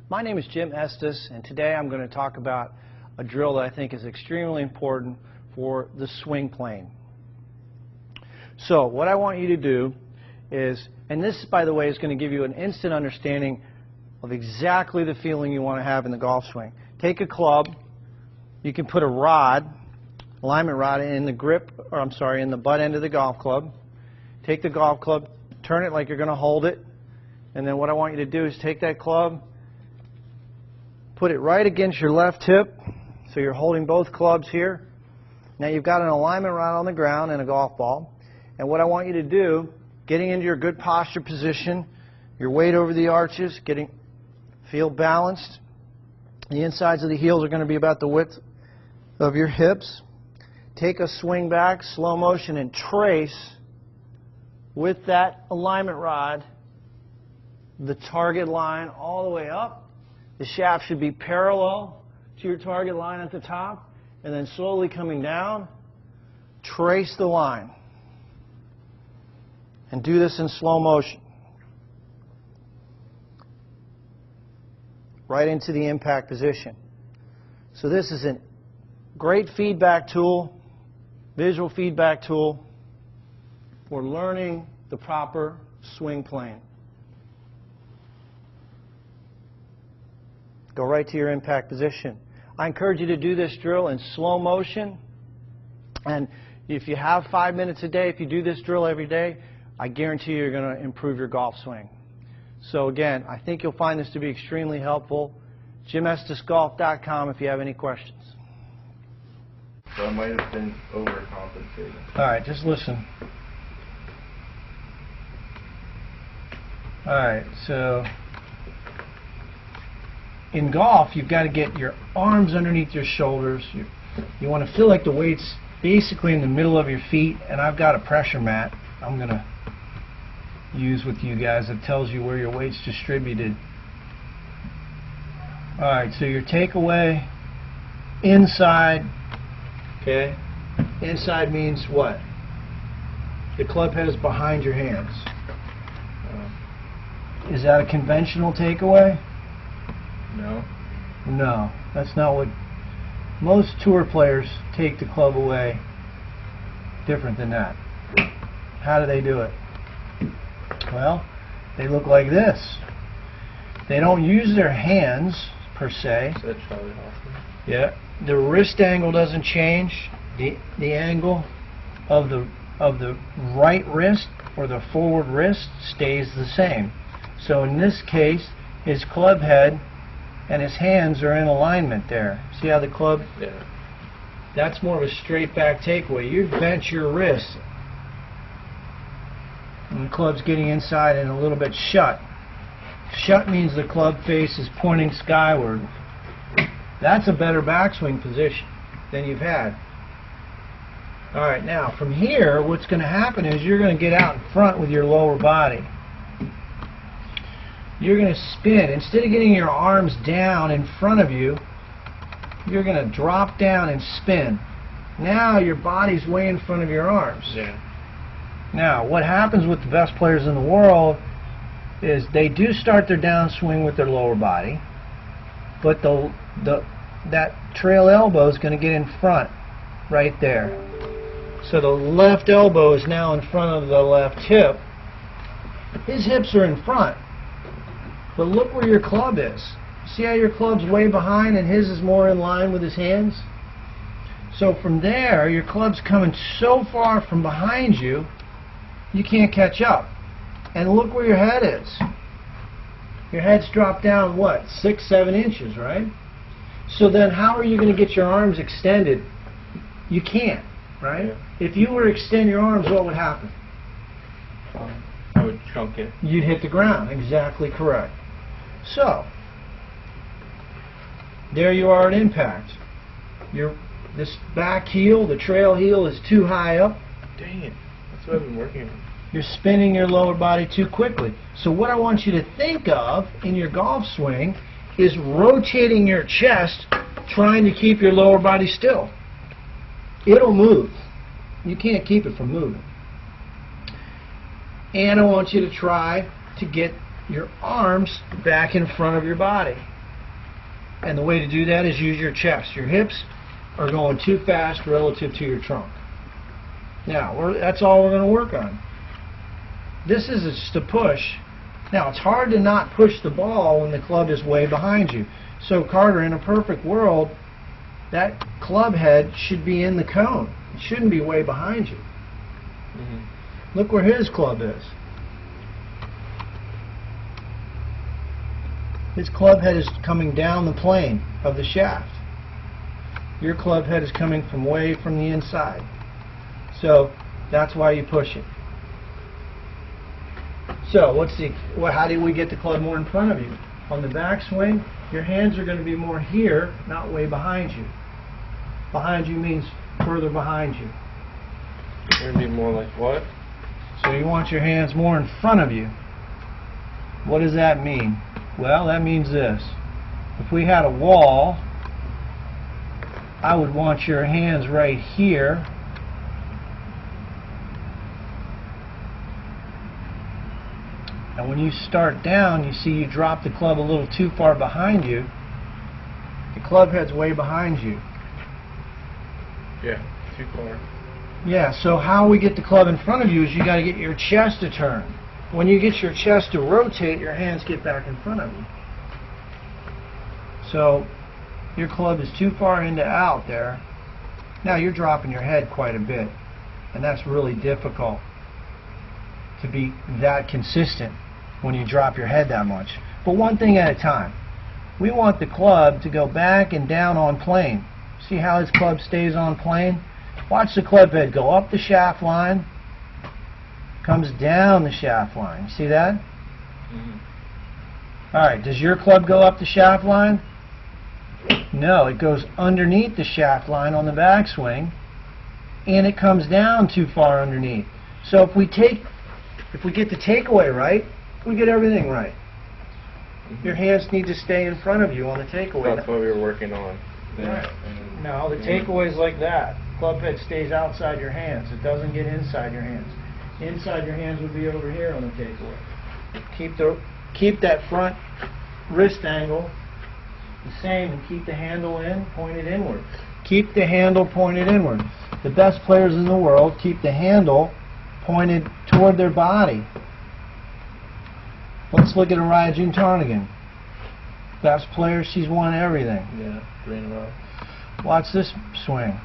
My name is Jim Estes, and today I'm going to talk about a drill that I think is extremely important for the swing plane. So what I want you to do is, and this by the way is going to give you an instant understanding of exactly the feeling you want to have in the golf swing. Take a club, you can put a rod, alignment rod in the grip, or I'm sorry, in the butt end of the golf club. Take the golf club, turn it like you're going to hold it, and then what I want you to do is take that club, put it right against your left hip, so you're holding both clubs here. Now you've got an alignment rod on the ground and a golf ball, and what I want you to do, getting into your good posture position, your weight over the arches, feel balanced. The insides of the heels are going to be about the width of your hips. Take a swing back, slow motion, and trace with that alignment rod the target line all the way up. The shaft should be parallel to your target line at the top, and then slowly coming down, trace the line. And do this in slow motion. Right into the impact position. So this is a great feedback tool, visual feedback tool for learning the proper swing plane. Go right to your impact position. I encourage you to do this drill in slow motion, and if you have 5 minutes a day, if you do this drill every day, I guarantee you're going to improve your golf swing. So again, I think you'll find this to be extremely helpful. JimEstesGolf.com if you have any questions. So I might have been overcompensating. All right, just listen. All right, so in golf, you've got to get your arms underneath your shoulders. You want to feel like the weight's basically in the middle of your feet, and I've got a pressure mat I'm going to use with you guys that tells you where your weight's distributed. Alright, so your takeaway inside, okay? Inside means what? The club head is behind your hands. Is that a conventional takeaway? No. No, that's not what most tour players take the club away. Different than that. How do they do it? Well, they look like this. They don't use their hands per se. Is that Charlie Hoffman? Yeah. The wrist angle doesn't change. The angle of the right wrist or the forward wrist stays the same. So in this case, his club head and his hands are in alignment there. See how the club? Yeah. That's more of a straight back takeaway. You bent your wrist, and the club's getting inside and a little bit shut. Shut means the club face is pointing skyward. That's a better backswing position than you've had. Alright, now from here, what's going to happen is you're going to get out in front with your lower body. You're going to spin. Instead of getting your arms down in front of you, you're going to drop down and spin. Now your body's way in front of your arms. Yeah. Now, what happens with the best players in the world is they do start their downswing with their lower body, but that trail elbow is going to get in front right there. So the left elbow is now in front of the left hip. His hips are in front, but look where your club is. See how your club's way behind and his is more in line with his hands? So from there, your club's coming so far from behind you, you can't catch up. And look where your head is. Your head's dropped down, what, 6-7 inches, right? So then how are you going to get your arms extended? You can't, right? Yeah. If you were to extend your arms, what would happen? I would chunk it. You'd hit the ground. Exactly correct. So, there you are at impact. This back heel, the trail heel, is too high up. Dang it. That's what I've been working on. You're spinning your lower body too quickly. So what I want you to think of in your golf swing is rotating your chest, trying to keep your lower body still. It'll move. You can't keep it from moving. And I want you to try to get your arms back in front of your body. And the way to do that is use your chest. Your hips are going too fast relative to your trunk. Now, that's all we're going to work on. This is just a push. Now, it's hard to not push the ball when the club is way behind you. So, Carter, in a perfect world, that club head should be in the cone. It shouldn't be way behind you. Look where his club is. His club head is coming down the plane of the shaft. Your club head is coming from way from the inside. So that's why you push it. So how do we get the club more in front of you? On the backswing, your hands are going to be more here, not way behind you. Behind you means further behind you. It's going to be more like what? So you want your hands more in front of you. What does that mean? Well, that means this. If we had a wall, I would want your hands right here. And when you start down, you see you drop the club a little too far behind you. The club head's way behind you. Yeah, too far. Yeah, so how we get the club in front of you is you got to get your chest to turn. When you get your chest to rotate, your hands get back in front of you. So your club is too far into out there. Now you're dropping your head quite a bit, and that's really difficult to be that consistent when you drop your head that much. But one thing at a time. We want the club to go back and down on plane. See how his club stays on plane? Watch the club head go up the shaft line, comes down the shaft line. See that? Alright, does your club go up the shaft line? No, it goes underneath the shaft line on the backswing, and it comes down too far underneath. So if we get the takeaway right, we get everything right. Your hands need to stay in front of you on the takeaway. That's what we were working on. Right. No, the takeaway is like that. Club head stays outside your hands. It doesn't get inside your hands. Inside your hands would be over here on the takeaway. Keep that front wrist angle the same and keep the handle pointed inward. Keep the handle pointed inward. The best players in the world keep the handle pointed toward their body. Let's look at Araya June Tarnigan. Best player, she's won everything. Yeah, 3 in a row. Watch this swing.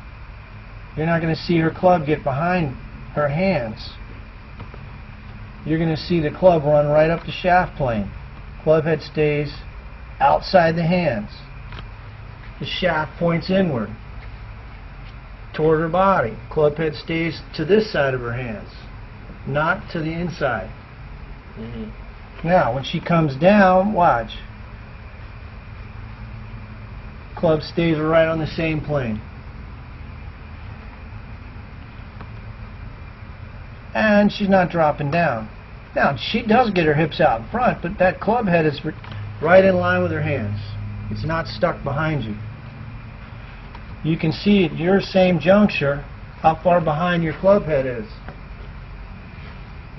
You're not going to see her club get behind her hands. You're going to see the club run right up the shaft plane. Club head stays outside the hands. The shaft points inward toward her body. Club head stays to this side of her hands, not to the inside. Now, when she comes down, watch. Club stays right on the same plane. And she's not dropping down. Now, she does get her hips out in front, but that club head is right in line with her hands. It's not stuck behind you. You can see at your same juncture how far behind your club head is.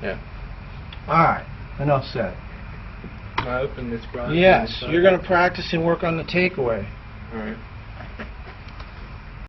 Yeah. Alright, enough said. Can I open this grind? Yes, you're going to practice and work on the takeaway. Alright.